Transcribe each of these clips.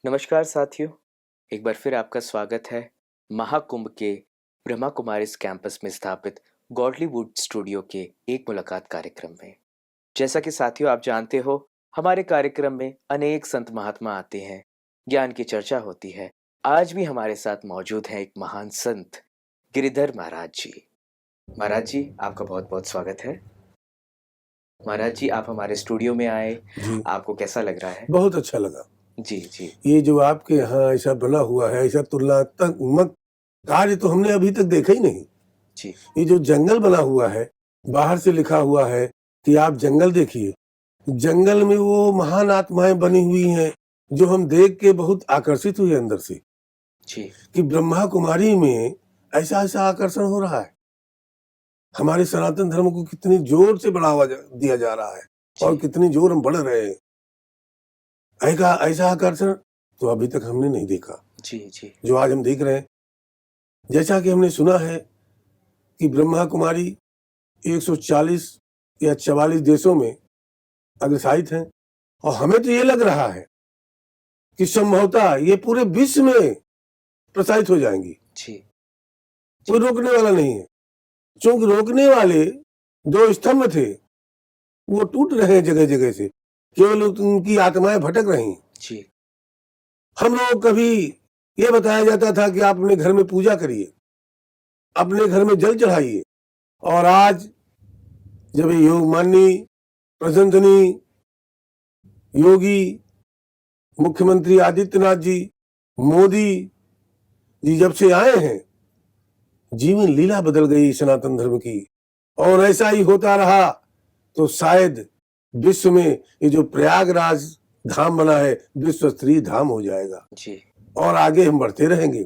नमस्कार साथियों, एक बार फिर आपका स्वागत है महाकुंभ के ब्रह्मा कुमारीज कैंपस में स्थापित गॉडलीवुड स्टूडियो के एक मुलाकात कार्यक्रम में। जैसा कि साथियों आप जानते हो, हमारे कार्यक्रम में अनेक संत महात्मा आते हैं, ज्ञान की चर्चा होती है। आज भी हमारे साथ मौजूद हैं एक महान संत गिरिधर महाराज जी। महाराज जी, आपका बहुत बहुत स्वागत है। महाराज जी, आप हमारे स्टूडियो में आए, जी, आपको कैसा लग रहा है? बहुत अच्छा लगा। जी जी ये जो आपके यहाँ ऐसा बना हुआ है, ऐसा तुलनात्मक कार्य तो हमने अभी तक देखा ही नहीं। जी ये जो जंगल बना हुआ है, बाहर से लिखा हुआ है कि आप जंगल देखिए। जंगल में वो महान आत्माएं बनी हुई हैं, जो हम देख के बहुत आकर्षित हुए अंदर से जी कि ब्रह्मा कुमारी में ऐसा ऐसा आकर्षण हो रहा है। हमारे सनातन धर्म को कितनी जोर से बढ़ावा दिया जा रहा है और जी कितनी जोर हम बढ़ रहे हैं। ऐसा ऐसा आकर्षण तो अभी तक हमने नहीं देखा, जी जी जो आज हम देख रहे हैं। जैसा कि हमने सुना है कि ब्रह्मा कुमारी 140 या 44 देशों में अग्रसायित हैं, और हमें तो ये लग रहा है कि संभवतः ये पूरे विश्व में प्रसारित हो जाएंगी। जी कोई रोकने वाला नहीं है, क्योंकि रोकने वाले जो स्तंभ थे वो टूट रहे हैं जगह जगह से, केवल उनकी आत्माएं भटक रही हैं। जी हम लोग कभी ये बताया जाता था कि आप अपने घर में पूजा करिए, अपने घर में जल चढ़ाइए, और आज जब ये योग माननी प्रशंसनीय योगी मुख्यमंत्री आदित्यनाथ जी, मोदी जी जब से आए हैं, जीवन लीला बदल गई सनातन धर्म की। और ऐसा ही होता रहा तो शायद विश्व में ये जो प्रयागराज धाम बना है, विश्व स्तरीय धाम हो जाएगा, जी और आगे हम बढ़ते रहेंगे।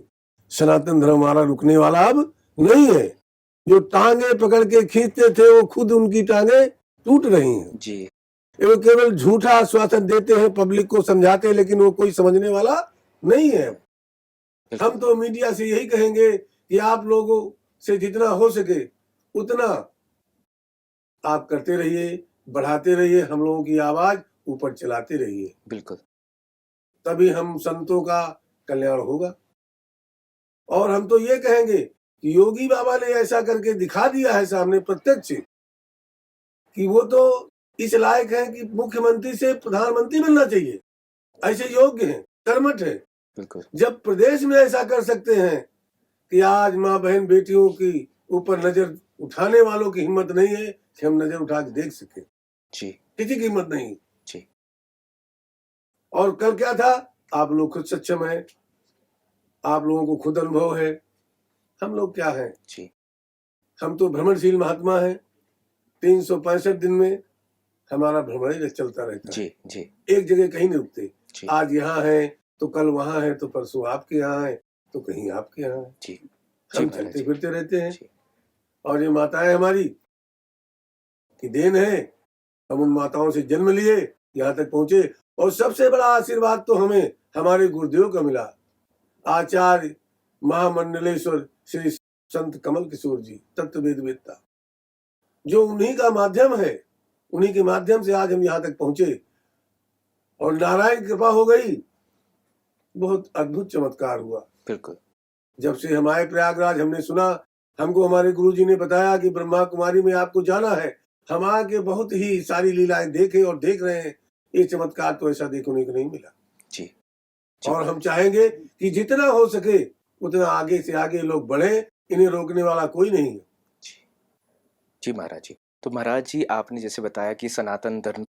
सनातन धर्म हमारा रुकने वाला अब नहीं है। जो टांगे पकड़ के खींचते थे, वो खुद उनकी टांगे टूट रही हैं। जी वो केवल झूठा आश्वासन देते हैं, पब्लिक को समझाते हैं, लेकिन वो कोई समझने वाला नहीं है। हम तो मीडिया से यही कहेंगे कि आप लोगों से जितना हो सके उतना आप करते रहिए, बढ़ाते रहिए, हम लोगों की आवाज ऊपर चलाते रहिए, बिल्कुल। तभी हम संतों का कल्याण होगा। और हम तो ये कहेंगे कि योगी बाबा ने ऐसा करके दिखा दिया है सामने प्रत्यक्ष, कि वो तो इस लायक है कि मुख्यमंत्री से प्रधानमंत्री बनना चाहिए, ऐसे योग्य हैं, कर्मठ है। बिल्कुल। जब प्रदेश में ऐसा कर सकते हैं कि आज माँ बहन बेटियों की ऊपर नजर उठाने वालों की हिम्मत नहीं है कि हम नजर उठा के देख सके, जी किसी की हिम्मत नहीं। जी और कल क्या था, आप लोग खुद सक्षम है, आप लोगों को खुद अनुभव है। हम लोग क्या हैं, जी हम तो भ्रमणशील महात्मा हैं। 365 दिन में हमारा भ्रमण ही चलता रहता है, जी जी एक जगह कहीं नहीं रुकते। जी आज यहाँ है तो कल वहां है, तो परसों आपके यहाँ है तो कहीं आपके यहाँ है। जी हम महाराज चलते जी। फिरते रहते हैं, जी और ये माताएं हमारी की देन है। हम उन माताओं से जन्म लिए, यहाँ तक पहुंचे, और सबसे बड़ा आशीर्वाद तो हमें हमारे गुरुदेव का मिला, आचार्य महामंडलेश्वर श्री संत कमल किशोर जी, तत्ववेदवेत्ता, जो उन्हीं का माध्यम है। उन्हीं के माध्यम से आज हम यहाँ तक पहुंचे, और नारायण की कृपा हो गई। बहुत अद्भुत चमत्कार हुआ। बिल्कुल। जब से हम आए प्रयागराज, हमने सुना, हमको हमारे गुरुजी ने बताया कि ब्रह्मा कुमारी में आपको जाना है। हम आके बहुत ही सारी लीलाएं देखे और देख रहे हैं। ये चमत्कार तो ऐसा देखने को नहीं मिला। जी जी और हम चाहेंगे कि जितना हो सके उतना आगे से आगे लोग बढ़े, इन्हें रोकने वाला कोई नहीं है। जी जी महाराज जी। तो महाराज जी, आपने जैसे बताया कि सनातन धर्म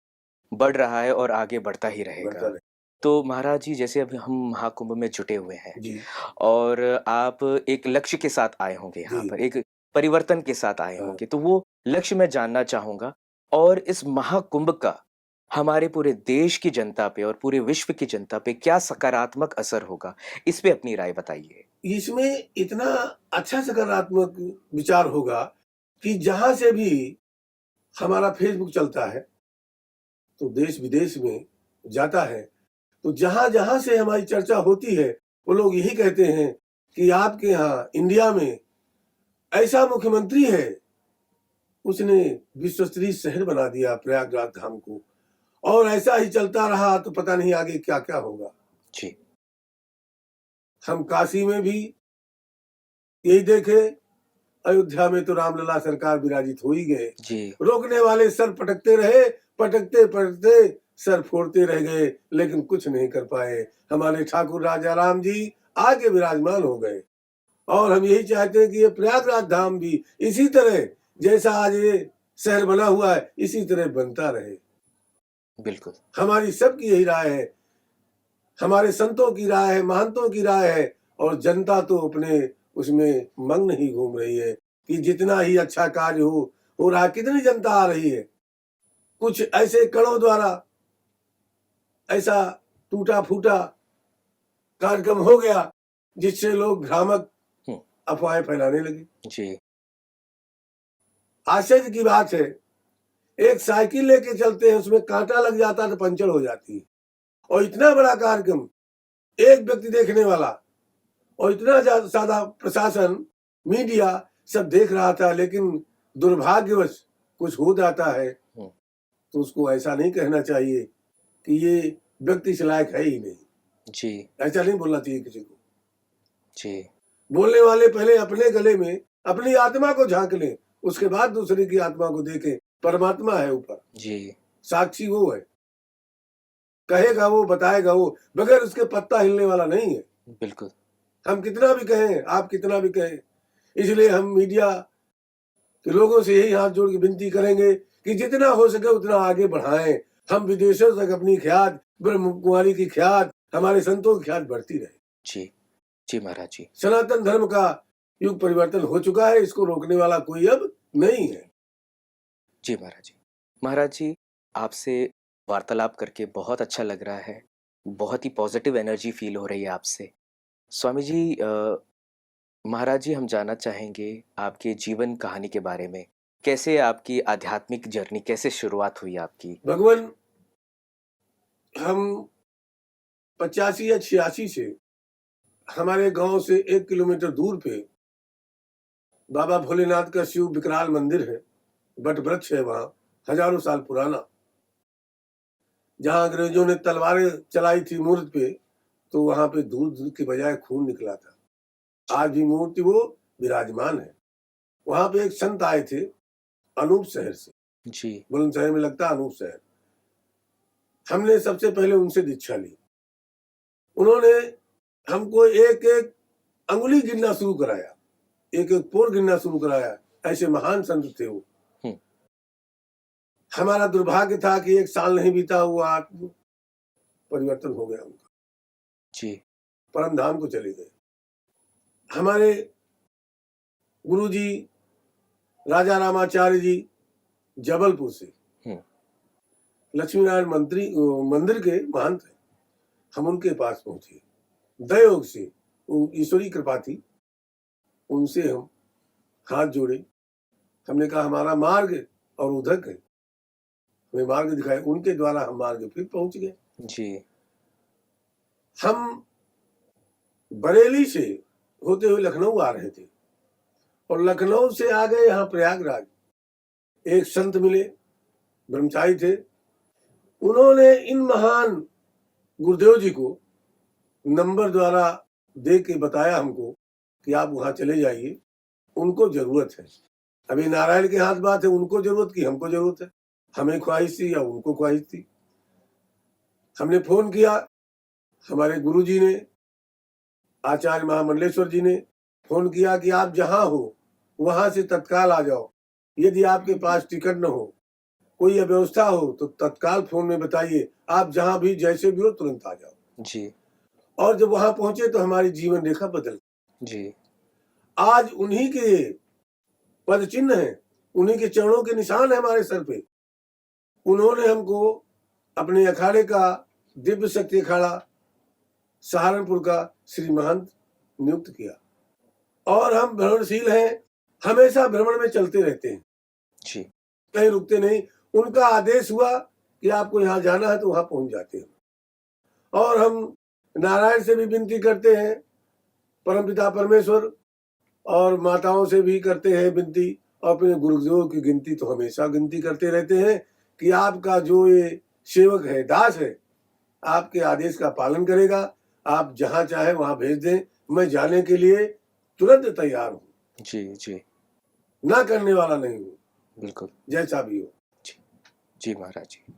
बढ़ रहा है और आगे बढ़ता ही बढ़ता रहेगा। रहे। तो महाराज जी, जैसे अभी हम महाकुंभ में जुटे हुए हैं जी और आप एक लक्ष्य के साथ आए होंगे यहाँ जी पर, एक परिवर्तन के साथ आए हाँ। होंगे, तो वो लक्ष्य मैं जानना चाहूँगा। और इस महाकुंभ का हमारे पूरे देश की जनता पे और पूरे विश्व की जनता पे क्या सकारात्मक असर होगा? इस पे अपनी राय बताइए। इसमें इतना अच्छा सकारात्मक विचार होगा कि जहां से भी हमारा फेसबुक चलता है तो देश विदेश में जाता है, तो जहां जहां से हमारी चर्चा होती है, वो लोग यही कहते हैं कि आपके यहाँ इंडिया में ऐसा मुख्यमंत्री है, उसने विश्व स्तरीय शहर बना दिया प्रयागराज धाम को, और ऐसा ही चलता रहा तो पता नहीं आगे क्या क्या होगा। जी हम काशी में भी यही देखे, अयोध्या में तो रामलला सरकार विराजित हो ही गए। जी, रोकने वाले सर पटकते रहे, पटकते पटकते सर फोड़ते रह गए, लेकिन कुछ नहीं कर पाए। हमारे ठाकुर राजा राम जी आगे विराजमान हो गए। और हम यही चाहते हैं कि ये प्रयागराज धाम भी इसी तरह, जैसा आज ये शहर बना हुआ है, इसी तरह बनता रहे। बिल्कुल। हमारी सबकी यही राय है, हमारे संतों की राय है, महंतों की राय है, और जनता तो अपने उसमें मग्न ही घूम रही है कि जितना ही अच्छा कार्य हो रहा है। कितनी जनता आ रही है, कुछ ऐसे कणों द्वारा ऐसा टूटा फूटा कार्यक्रम हो गया जिससे लोग भ्रामक हुँ, अफवाहें फैलाने लगे। जी, आश्चर्य की बात है, एक साइकिल लेके चलते हैं, उसमें कांटा लग जाता है तो पंचर हो जाती है। और इतना बड़ा कार्यक्रम, एक व्यक्ति देखने वाला, और इतना ज्यादा प्रशासन, मीडिया सब देख रहा था, लेकिन दुर्भाग्यवश कुछ हो जाता है हुँ, तो उसको ऐसा नहीं कहना चाहिए कि ये व्यक्ति इस लायक है ही नहीं। जी, ऐसा नहीं बोलना चाहिए किसी को। जी, बोलने वाले पहले अपने गले में अपनी आत्मा को झांक लें, उसके बाद दूसरे की आत्मा को देखें। परमात्मा है ऊपर, जी, साक्षी वो है, कहेगा वो, बताएगा वो, बगैर उसके पत्ता हिलने वाला नहीं है। बिल्कुल। हम कितना भी कहें, आप कितना भी कहें, इसलिए हम मीडिया के लोगों से यही हाथ जोड़ के विनती करेंगे कि जितना हो सके उतना आगे बढ़ाएं। हम विदेशों तक अपनी ख्यात, ब्रह्म कुमारी की ख्यात, हमारे संतों की ख्यात बढ़ती रहे। जी, जी महाराज जी। सनातन धर्म का युग परिवर्तन हो चुका है, इसको रोकने वाला कोई अब नहीं है। जी महाराज जी। महाराज जी, आपसे वार्तालाप करके बहुत अच्छा लग रहा है। बहुत ही पॉज़िटिव एनर्जी फ़ील हो रही है आपसे। स्वामी जी महाराज जी, हम जानना चाहेंगे आपके जीवन कहानी के बारे में। कैसे आपकी आध्यात्मिक जर्नी कैसे शुरुआत हुई आपकी? भगवान, हम 85 या 86 से हमारे गांव से 1 किलोमीटर दूर पे बाबा भोलेनाथ का शिव विकराल मंदिर है, बट वृक्ष है वहां, हजारों साल पुराना, जहां अंग्रेजों ने तलवारें चलाई थी मूर्ति पे, तो वहां पे दूध के बजाय खून निकला था। आज भी मूर्ति वो विराजमान है। वहां पे एक संत आए थे अनूप शहर से, जी, बुलंदशहर में लगता अनूप शहर। हमने सबसे पहले उनसे दीक्षा ली। उन्होंने हमको एक एक अंगुली गिनना शुरू कराया, एक एक पोर गिनना शुरू कराया। ऐसे महान संत थे वो। हुँ, हमारा दुर्भाग्य था कि 1 साल नहीं बीता हुआ आत्म परिवर्तन हो गया उनका, जी, परम धाम को चले गए। हमारे गुरुजी राजा रामाचार्य जी जबलपुर से, हुँ, लक्ष्मी नारायण मंदिर के महंत हैं। हम उनके पास पहुंचे, दयोग से, वो ईश्वरी कृपा थी, उनसे हम हाथ जोड़े। हमने कहा हमारा मार्ग और उधक है, हमें मार्ग दिखाए। उनके द्वारा हम मार्ग फिर पहुंच गए। जी, हम बरेली से होते हुए लखनऊ आ रहे थे, और लखनऊ से आ गए यहाँ प्रयागराज। एक संत मिले, ब्रह्मचारी थे। उन्होंने इन महान गुरुदेव जी को नंबर द्वारा दे के बताया हमको कि आप वहां चले जाइए, उनको जरूरत है। अभी नारायण के हाथ बात है, उनको जरूरत की हमको जरूरत है। हमें ख्वाहिश थी या उनको ख्वाहिश थी। हमने फोन किया, हमारे गुरुजी ने, आचार्य महामंडलेश्वर जी ने फोन किया कि आप जहां हो वहां से तत्काल आ जाओ। यदि आपके पास टिकट न हो, कोई अव्यवस्था हो, तो तत्काल फोन में बताइए, आप जहां भी जैसे भी हो तुरंत आ जाओ। जी, और जब वहां पहुंचे तो हमारी जीवन रेखा बदल। जी, आज उन्हीं के पद चिन्ह है, उन्हीं के चरणों के निशान है हमारे सर पे। उन्होंने हमको अपने अखाड़े का दिव्य शक्ति अखाड़ा सहारनपुर का श्री महंत नियुक्त किया, और हम भ्रमणशील हैं, हमेशा भ्रमण में चलते रहते हैं, जी, कहीं रुकते नहीं। उनका आदेश हुआ कि आपको यहाँ जाना है तो वहां पहुंच जाते हैं। और हम नारायण से भी विनती करते हैं, परमपिता परमेश्वर, और माताओं से भी करते हैं विनती, और अपने गुरुदेव की गिनती तो हमेशा गिनती करते रहते हैं कि आपका जो ये सेवक है, दास है, आपके आदेश का पालन करेगा। आप जहां चाहे वहां भेज दें, मैं जाने के लिए तुरंत तैयार हूँ, जी, जी, ना करने वाला नहीं हूँ, बिल्कुल। जैसा भी हो। जी, जी महाराज जी।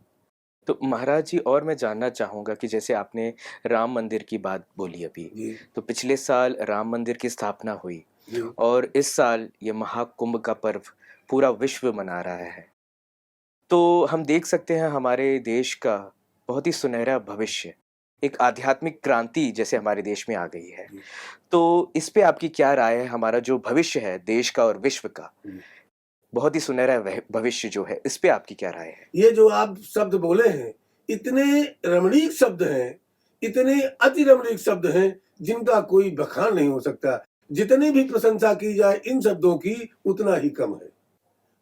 तो महाराज जी और मैं जानना चाहूँगा कि जैसे आपने राम मंदिर की बात बोली अभी, जी, तो पिछले साल राम मंदिर की स्थापना हुई जी, और इस साल ये महाकुंभ का पर्व पूरा विश्व मना रहा है। तो हम देख सकते हैं हमारे देश का बहुत ही सुनहरा भविष्य, एक आध्यात्मिक क्रांति जैसे हमारे देश में आ गई है। जी, तो इस पे आपकी क्या राय है? हमारा जो भविष्य है देश का और विश्व का, जी। बहुत ही सुनहरा भविष्य जो है, इस पे आपकी क्या राय है? ये जो आप शब्द बोले हैं, इतने रमणीक शब्द हैं, इतने अति रमणीक शब्द हैं, जिनका कोई बखान नहीं हो सकता। जितनी भी प्रशंसा की जाए इन शब्दों की, उतना ही कम है।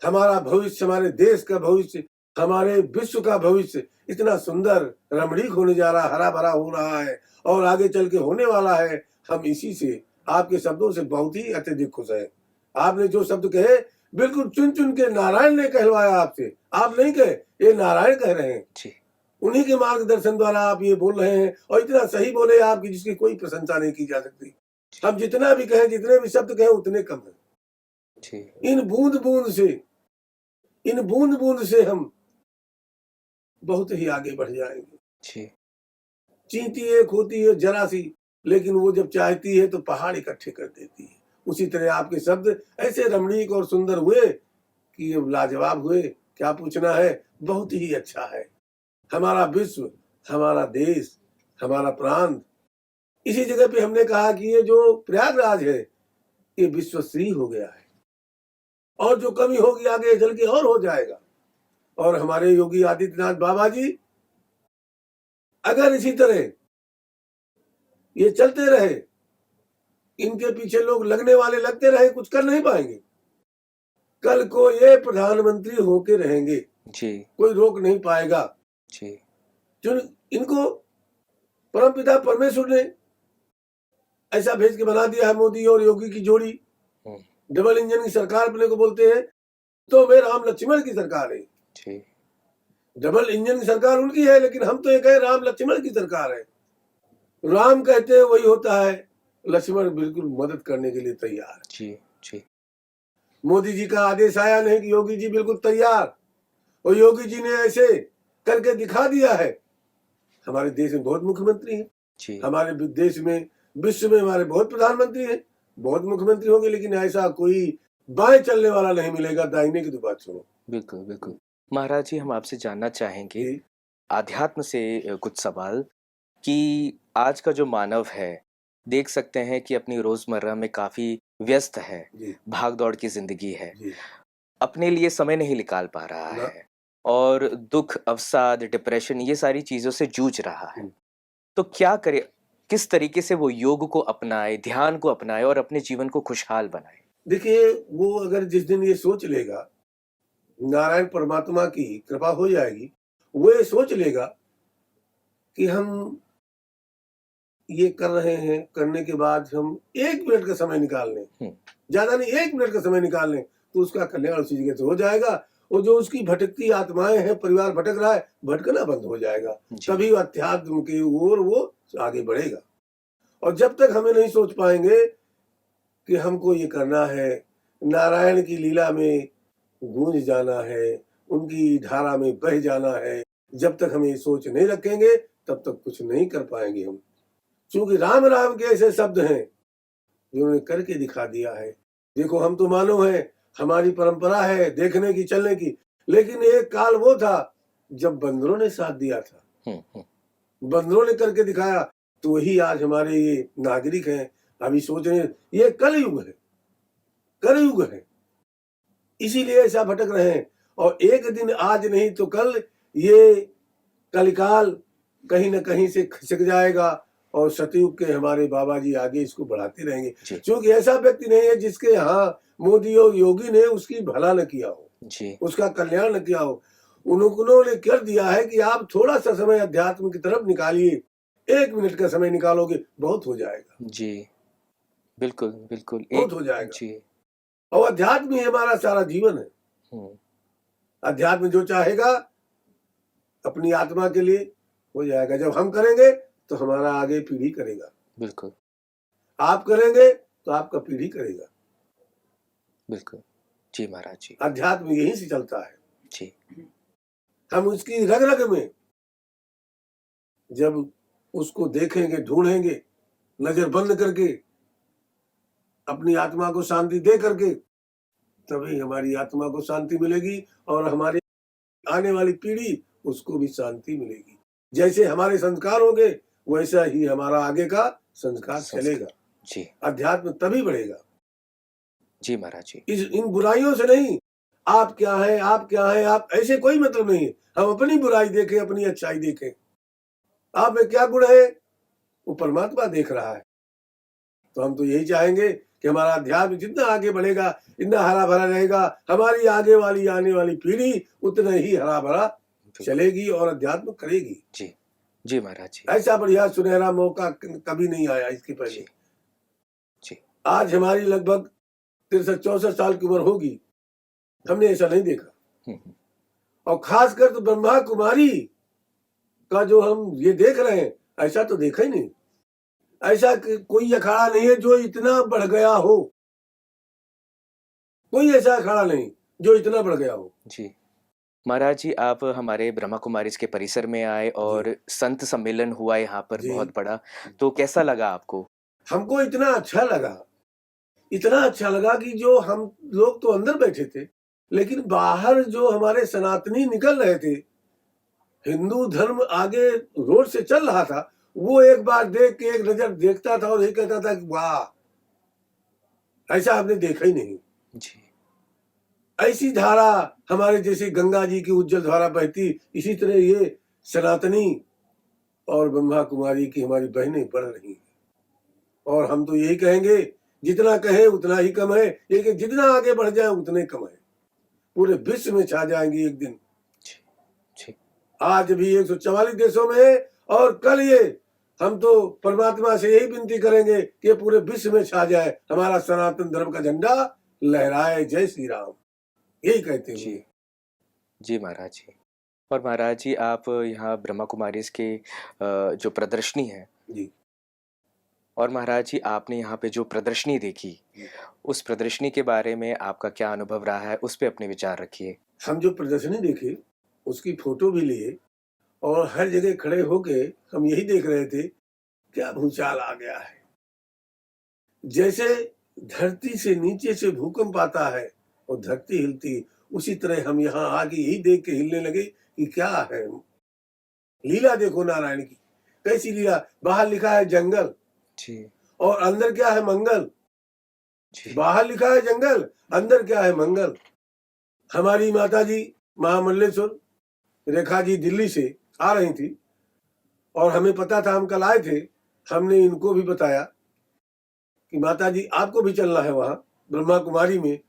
हमारा भविष्य, हमारे देश का भविष्य, हमारे विश्व का भविष्य इतना सुंदर रमणीक होने जा रहा है, हरा भरा हो रहा है और आगे चल के होने वाला है। हम इसी से, आपके शब्दों से बहुत ही अत्यधिक खुश है। आपने जो शब्द कहे, बिल्कुल चुन चुन के नारायण ने कहलवाया आपसे। आप नहीं कहे, ये नारायण कह रहे हैं। जी, उन्हीं के मार्गदर्शन द्वारा आप ये बोल रहे हैं और इतना सही बोले आप कि जिसकी कोई प्रशंसा नहीं की जा सकती। हम जितना भी कहें, जितने भी शब्द कहें, उतने कम है। जी, इन बूंद बूंद से, इन बूंद बूंद से हम बहुत ही आगे बढ़ जाएंगे। जी, चींटी एक होती है जरा सी, लेकिन वो जब चाहती है तो पहाड़ इकट्ठे कर देती है। उसी तरह आपके शब्द ऐसे रमणीक और सुंदर हुए कि ये लाजवाब हुए। क्या पूछना है, बहुत ही अच्छा है। हमारा विश्व, हमारा देश, हमारा प्रांत, इसी जगह पे हमने कहा कि ये जो प्रयागराज है, ये विश्वश्री हो गया है और जो कमी होगी आगे चल के और हो जाएगा। और हमारे योगी आदित्यनाथ बाबा जी अगर इसी तरह ये चलते रहे, इनके पीछे लोग लगने वाले लगते रहे, कुछ कर नहीं पाएंगे। कल को ये प्रधानमंत्री होके रहेंगे, जी, कोई रोक नहीं पाएगा। जी, जो इनको परमपिता परमेश्वर ने ऐसा भेज के बना दिया है, मोदी और योगी की जोड़ी। हुँ, डबल इंजन की सरकार अपने को बोलते हैं, तो वे राम लक्ष्मण की सरकार है। जी, डबल इंजन की सरकार उनकी है, लेकिन हम तो ये कहे राम लक्ष्मण की सरकार है। राम कहते हैं वही होता है, लक्ष्मण बिल्कुल मदद करने के लिए तैयार है। जी, जी, मोदी जी का आदेश आया नहीं कि योगी जी बिल्कुल तैयार, और योगी जी ने ऐसे करके दिखा दिया है। हमारे देश में बहुत मुख्यमंत्री हैं, जी, हमारे देश में, विश्व में हमारे बहुत प्रधानमंत्री हैं, बहुत मुख्यमंत्री होंगे, लेकिन ऐसा कोई बाएं चलने वाला नहीं मिलेगा। दाहिने की तो बात छोड़ो। बिल्कुल, बिल्कुल। महाराज जी हम आपसे जानना चाहेंगे जी, आध्यात्म से कुछ सवाल कि आज का जो मानव है, देख सकते हैं कि अपनी रोज़मर्रा में काफ़ी व्यस्त है, जी, भाग-दौड़ की ज़िंदगी है, जी, अपने लिए समय नहीं निकाल पा रहा ना, है और दुःख, अवसाद, डिप्रेशन ये सारी चीज़ों से जूझ रहा है। हम्म। तो क्या करे? किस तरीके से वो योग को अपनाए, ध्यान को अपनाए और अपने जीवन को खुशहाल बनाए? देखिए, वो अगर जिस दिन ये सोच लेगा, नारायण परमात्मा की कृपा हो जाएगी, वो ये सोच लेगा कि हम ये कर रहे हैं, करने के बाद हम 1 मिनट का समय निकाल लें, हुँ, ज्यादा नहीं, 1 मिनट का समय निकाल लें, तो उसका कल्याण उसी जगह से हो जाएगा। और जो उसकी भटकती आत्माएं हैं, परिवार भटक रहा है, भटकना बंद हो जाएगा। जी, तभी अध्यात्म की ओर वो आगे बढ़ेगा। और जब तक हमें नहीं सोच पाएंगे कि हमको ये करना है, नारायण की लीला में गूंज जाना है, उनकी धारा में बह जाना है, जब तक हम ये सोच नहीं रखेंगे, तब तक कुछ नहीं कर पाएंगे हम। क्योंकि राम राम के ऐसे शब्द हैं जिन्होंने करके दिखा दिया है। देखो, हम तो मानो हैं, हमारी परंपरा है देखने की, चलने की, लेकिन एक काल वो था जब बंदरों ने साथ दिया था, हुँ, हुँ, बंदरों ने करके दिखाया। तो वही आज हमारे ये नागरिक हैं, अभी सोच रहे हैं ये कलयुग है, कलयुग है, इसीलिए ऐसा भटक रहे हैं। और एक दिन, आज नहीं तो कल, ये कलिकाल कहीं न कहीं से खिसक जाएगा और सतयुग के हमारे बाबा जी आगे इसको बढ़ाते रहेंगे। जी, क्योंकि ऐसा व्यक्ति नहीं है जिसके यहाँ मोदी और योगी ने उसकी भला न किया हो, जी, उसका कल्याण न किया हो। उन्होंने कर दिया है कि आप थोड़ा-सा समय अध्यात्म की तरफ निकालिए, 1 मिनट का समय निकालोगे, बहुत हो जाएगा, जी, बिल्कुल, बिल्कुल, बहुत हो जाएगा। जी, और अध्यात्म ही हमारा सारा जीवन है। हुँ, अध्यात्म जो चाहेगा अपनी आत्मा के लिए, हो जाएगा। जब हम करेंगे तो हमारा आगे पीढ़ी करेगा। बिल्कुल, आप करेंगे तो आपका पीढ़ी करेगा। बिल्कुल। जी महाराज जी। अध्यात्म यहीं से चलता है। जी। हम उसकी रग रग में जब उसको देखेंगे, ढूंढेंगे, नजर बंद करके, अपनी आत्मा को शांति दे करके, तभी हमारी आत्मा को शांति मिलेगी और हमारी आने वाली पीढ़ी उसको भी शांति मिलेगी। जैसे हमारे संस्कार होंगे वैसा ही हमारा आगे का संस्कार चलेगा। जी। अध्यात्म तभी बढ़ेगा। जी महाराज जी। इन बुराइयों से नहीं, आप क्या है, आप क्या है, आप ऐसे कोई मतलब नहीं है। हम अपनी बुराई देखें, अपनी अच्छाई देखें। आप में क्या गुण है वो परमात्मा देख रहा है। तो हम तो यही चाहेंगे कि हमारा अध्यात्म जितना आगे बढ़ेगा, इतना हरा भरा रहेगा, हमारी आगे वाली आने वाली पीढ़ी उतना ही हरा भरा चलेगी और अध्यात्म करेगी। जी। जी महाराज जी। ऐसा बढ़िया सुनहरा मौका कभी नहीं आया इसके पहले। जी। आज हमारी लगभग 63-64 साल की उम्र होगी, हमने ऐसा नहीं देखा। और खासकर तो ब्रह्मा कुमारी का जो हम ये देख रहे हैं, ऐसा तो देखा ही नहीं। ऐसा कोई अखाड़ा नहीं है जो इतना बढ़ गया हो। कोई ऐसा अखाड़ा नहीं जो इतना बढ़ गया हो। जी महाराज जी, आप हमारे ब्रह्मा कुमारीज के परिसर में आए और संत सम्मेलन हुआ यहाँ पर बहुत बड़ा, तो कैसा लगा आपको? हमको इतना अच्छा लगा कि जो हम लोग तो अंदर बैठे थे, लेकिन बाहर जो हमारे सनातनी निकल रहे थे, हिंदू धर्म आगे रोड से चल रहा था, वो एक बार देख के एक नजर देखता था और ये कहता था कि वाह, ऐसा आपने देखा ही नहीं। जी। ऐसी धारा हमारे जैसे गंगा जी की उज्जवल धारा बहती, इसी तरह ये सनातनी और ब्रह्मा कुमारी की हमारी बहनें बढ़ रही हैं। और हम तो यही कहेंगे, जितना कहें उतना ही कम है, लेकिन जितना आगे बढ़ जाए उतने कम है। पूरे विश्व में छा जाएंगे एक दिन। आज भी 144 देशों में है और कल ये हम तो परमात्मा से यही विनती करेंगे कि पूरे विश्व में छा जाए, हमारा सनातन धर्म का झंडा लहराए। जय श्री राम, यही कहते हैं। जी। जी महाराज जी। और महाराज जी, आप यहाँ ब्रह्मा कुमारीज के जो प्रदर्शनी है जी, और महाराज जी आपने यहाँ पे जो प्रदर्शनी देखी, उस प्रदर्शनी के बारे में आपका क्या अनुभव रहा है, उस पे अपने विचार रखिए। हम जो प्रदर्शनी देखे उसकी फोटो भी लिए और हर जगह खड़े होके हम यही देख रहे थे, क्या भूचाल आ गया है। जैसे धरती से नीचे से भूकंप आता है और धरती हिलती, उसी तरह हम यहाँ आके यही देख के हिलने लगे कि क्या है। लीला देखो नारायण की, कैसी लीला। बाहर लिखा है जंगल जी। और अंदर क्या है मंगल। बाहर लिखा है जंगल, अंदर क्या है मंगल। हमारी माता जी महामल्लेश्वर रेखा जी दिल्ली से आ रही थी और हमें पता था, हम कल आए थे। हमने इनको भी बताया कि माता जी आपको भी चलना है वहां ब्रह्मा कुमारी में,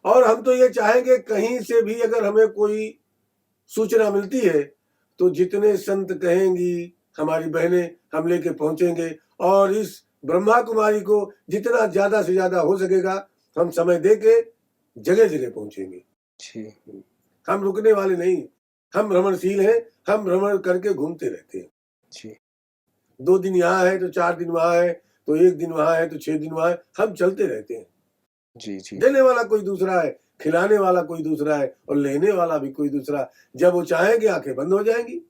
और हम तो ये चाहेंगे कहीं से भी अगर हमें कोई सूचना मिलती है तो जितने संत कहेंगी हमारी बहनें, हम लेके पहुंचेंगे और इस ब्रह्मा कुमारी को जितना ज्यादा से ज्यादा हो सकेगा हम समय दे के जगह जगह पहुंचेंगे। हम रुकने वाले नहीं, हम भ्रमणशील हैं, हम भ्रमण करके घूमते रहते हैं। जी। 2 दिन यहाँ है तो 4 दिन वहां है, तो 1 दिन वहां है तो 6 दिन वहां है, हम चलते रहते हैं। जी जी। देने वाला कोई दूसरा है, खिलाने वाला कोई दूसरा है और लेने वाला भी कोई दूसरा। जब वो चाहेंगे आंखें बंद हो जाएंगी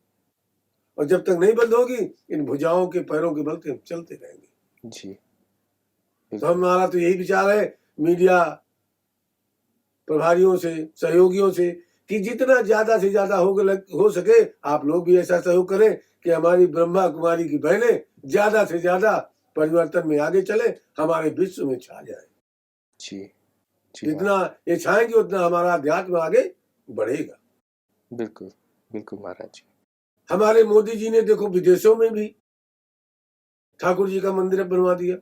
और जब तक नहीं बंद होगी इन भुजाओं के पैरों के बल के हम चलते रहेंगे। जी। तो हमारा तो यही विचार है मीडिया प्रभारियों से, सहयोगियों से, कि जितना ज्यादा से ज्यादा हो सके आप लोग भी ऐसा सहयोग करें कि हमारी ब्रह्मा कुमारी की बहनें ज्यादा से ज्यादा परिवर्तन में आगे चले, हमारे विश्व में छा जाए। जी। जितना ये छाएंगे उतना हमारा अध्यात्म आगे बढ़ेगा। बिल्कुल बिल्कुल महाराज जी। हमारे मोदी जी ने देखो विदेशों में भी ठाकुर जी का मंदिर बनवा दिया।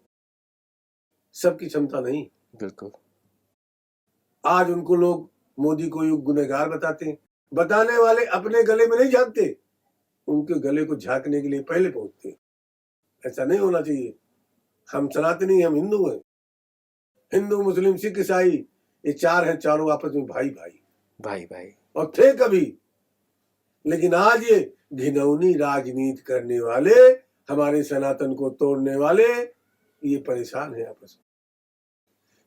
सबकी क्षमता नहीं। बिल्कुल। आज उनको लोग मोदी को युग गुनहगार बताते हैं। बताने वाले अपने गले में नहीं झांकते, उनके गले को झांकने के लिए पहले पहुंचते हैं। ऐसा नहीं होना चाहिए। हम सनातनी, हम हिंदू हैं। हिंदू मुस्लिम सिख ईसाई ये 4 हैं, चारों आपस में भाई भाई भाई भाई और थे कभी। लेकिन आज ये घिनौनी राजनीति करने वाले, हमारे सनातन को तोड़ने वाले ये परेशान है आपस में।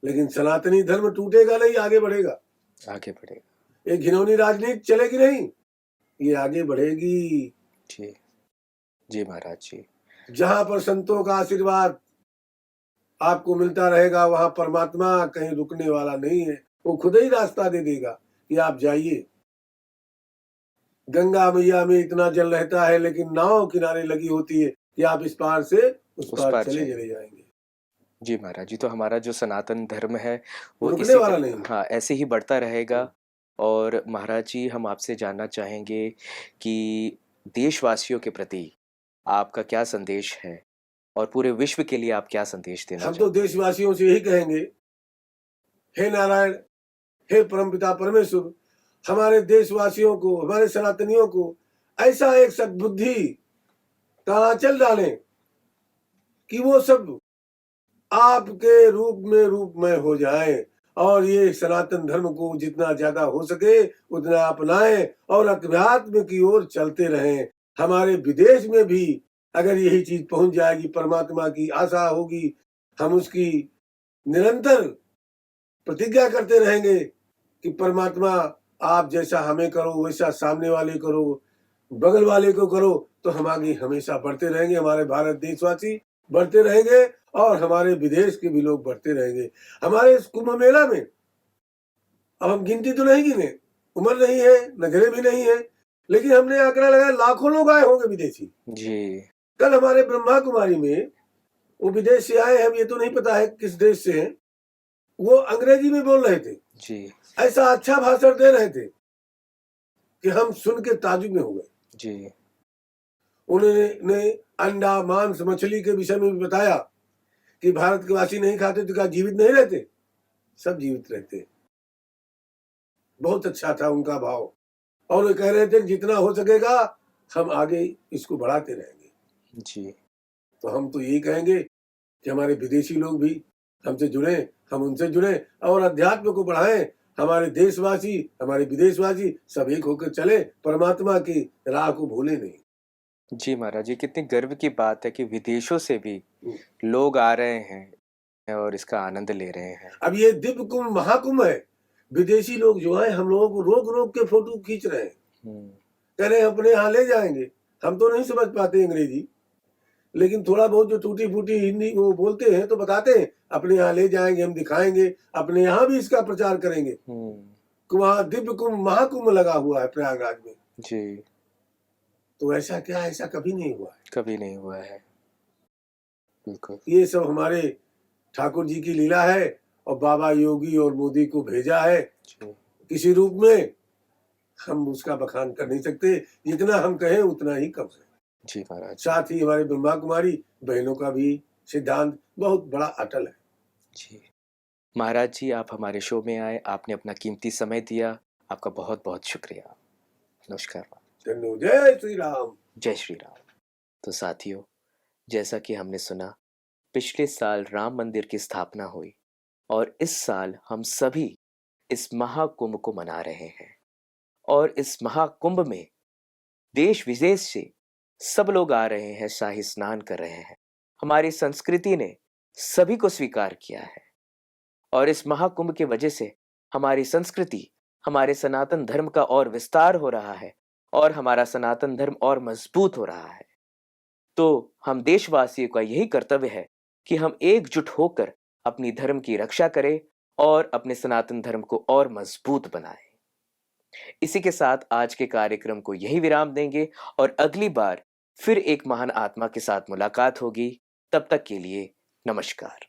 लेकिन सनातनी धर्म टूटेगा नहीं, आगे बढ़ेगा। आगे बढ़ेगा। एक घिनौनी राजनीति चलेगी नहीं, ये आगे बढ़ेगी। जी जी महाराज जी। जहां पर संतों का आशीर्वाद आपको मिलता रहेगा, वहां परमात्मा कहीं रुकने वाला नहीं है। वो खुद ही रास्ता दे देगा कि आप जाइए। गंगा मैया में इतना जल रहता है, लेकिन नाव किनारे लगी होती है कि आप इस पार से उस पार चले चले जाएंगे। जी महाराज जी, तो हमारा जो सनातन धर्म है वो रुकने इसी वाला नहीं। हाँ ऐसे ही बढ़ता रहेगा। और महाराज जी, हम आपसे जानना चाहेंगे कि देशवासियों के प्रति आपका क्या संदेश है और पूरे विश्व के लिए आप क्या संदेश देना हम तो चाहते देशवासियों से यही कहेंगे, हे नारायण, हे परमपिता परमेश्वर, हमारे देशवासियों को, हमारे सनातनियों को ऐसा एक सद्बुद्धि का आंचल डालें कि वो सब आपके रूपमय हो जाए, और ये सनातन धर्म को जितना ज्यादा हो सके उतना अपनाएं और अध्यात्म की ओर चलते रहें। हमारे विदेश में भी अगर यही चीज पहुंच जाएगी, परमात्मा की आशा होगी, हम उसकी निरंतर प्रतिज्ञा करते रहेंगे कि परमात्मा आप जैसा हमें करो वैसा सामने वाले करो, बगल वाले को करो, तो हम आगे हमेशा बढ़ते रहेंगे। हमारे भारत देशवासी बढ़ते रहेंगे और हमारे विदेश के भी लोग बढ़ते रहेंगे। हमारे इस कुंभ मेला में अब हम गिनती तो नहीं गिने, उम्र नहीं है, नजरे भी नहीं है, लेकिन हमने आंकड़ा लगाया लाखों लोग आए होंगे विदेशी जी। कल हमारे ब्रह्मा कुमारी में वो विदेश से आए हैं, ये तो नहीं पता है किस देश से हैं, वो अंग्रेजी में बोल रहे थे जी ऐसा अच्छा भाषण दे रहे थे कि हम सुन के ताजुब में हो गए। जी। उन्होंने अंडा मांस मछली के विषय में भी बताया कि भारत के वासी नहीं खाते तो क्या जीवित नहीं रहते? सब जीवित रहते। बहुत अच्छा था उनका भाव, और वे कह रहे थे जितना हो सकेगा हम आगे इसको बढ़ाते रहेंगे। जी। तो हम तो यही कहेंगे कि हमारे विदेशी लोग भी हमसे जुड़े, हम उनसे जुड़े और अध्यात्म को बढ़ाएं। हमारे देशवासी, हमारे विदेशवासी सब एक होकर चले, परमात्मा की राह को भूले नहीं। जी महाराज जी, कितनी गर्व की बात है कि विदेशों से भी लोग आ रहे हैं और इसका आनंद ले रहे हैं। अब ये दिव्य कुंभ महाकुंभ है, विदेशी लोग जो है हम लोगों को रोक रोक के फोटो खींच रहे हैं, कह रहे हैं अपने यहाँ ले जाएंगे। हम तो नहीं समझ पाते अंग्रेजी, लेकिन थोड़ा बहुत जो टूटी फूटी हिंदी वो बोलते हैं तो बताते हैं अपने यहाँ ले जाएंगे, हम दिखाएंगे, अपने यहाँ भी इसका प्रचार करेंगे। वहाँ दिव्य कुंभ महाकुंभ लगा हुआ है प्रयागराज में जी। तो ऐसा क्या, ऐसा कभी नहीं हुआ है, कभी नहीं हुआ है। बिल्कुल। ये सब हमारे ठाकुर जी की लीला है, और बाबा योगी और मोदी को भेजा है किसी रूप में। हम उसका बखान कर नहीं सकते, जितना हम कहें उतना ही कम है। जी महाराज। साथ ही हमारे ब्रह्मा कुमारी बहनों का भी सिद्धांत बहुत बड़ा अटल है। जी महाराज जी, आप हमारे शो में आए, आपने अपना कीमती समय दिया, आपका बहुत बहुत शुक्रिया। नमस्कार। जय श्री राम। जय श्री राम। तो साथियों, जैसा कि हमने सुना, पिछले साल राम मंदिर की स्थापना हुई और इस साल हम सभी इस महाकुंभ को मना रहे हैं। और इस महाकुंभ में देश विदेश से सब लोग आ रहे हैं, शाही स्नान कर रहे हैं। हमारी संस्कृति ने सभी को स्वीकार किया है और इस महाकुंभ की वजह से हमारी संस्कृति, हमारे सनातन धर्म का और विस्तार हो रहा है और हमारा सनातन धर्म और मजबूत हो रहा है। तो हम देशवासियों का यही कर्तव्य है कि हम एकजुट होकर अपनी धर्म की रक्षा करें और अपने सनातन धर्म को और मजबूत बनाएं। इसी के साथ आज के कार्यक्रम को यही विराम देंगे और अगली बार फिर एक महान आत्मा के साथ मुलाकात होगी। तब तक के लिए नमस्कार।